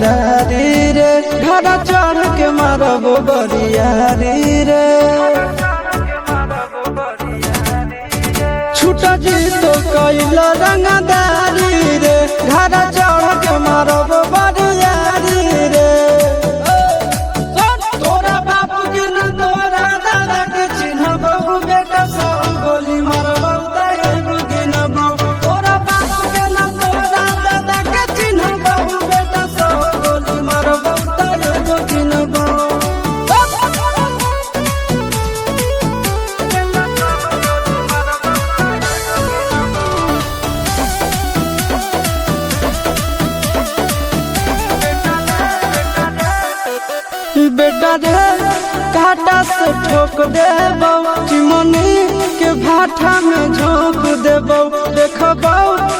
रंगदारी रे घर चढ़ के मारब बरियारी रे छूटा जी तो कैल रंगदारी रे घर चढ़ के मारब बरियारी रे तोरा बाप के न तोरा दादा के चिन्हबहु बेटा सब गोली मारबहु तैगो गिनबहु तोरा बाप के न तोरा दादा के चिन्हबहु बेटा सब गोली मारबहु तैगो गिनबहु बेटा रे काटा से ठोक देबौ चिमनी के भाटा में झोंक देबौ देखबौ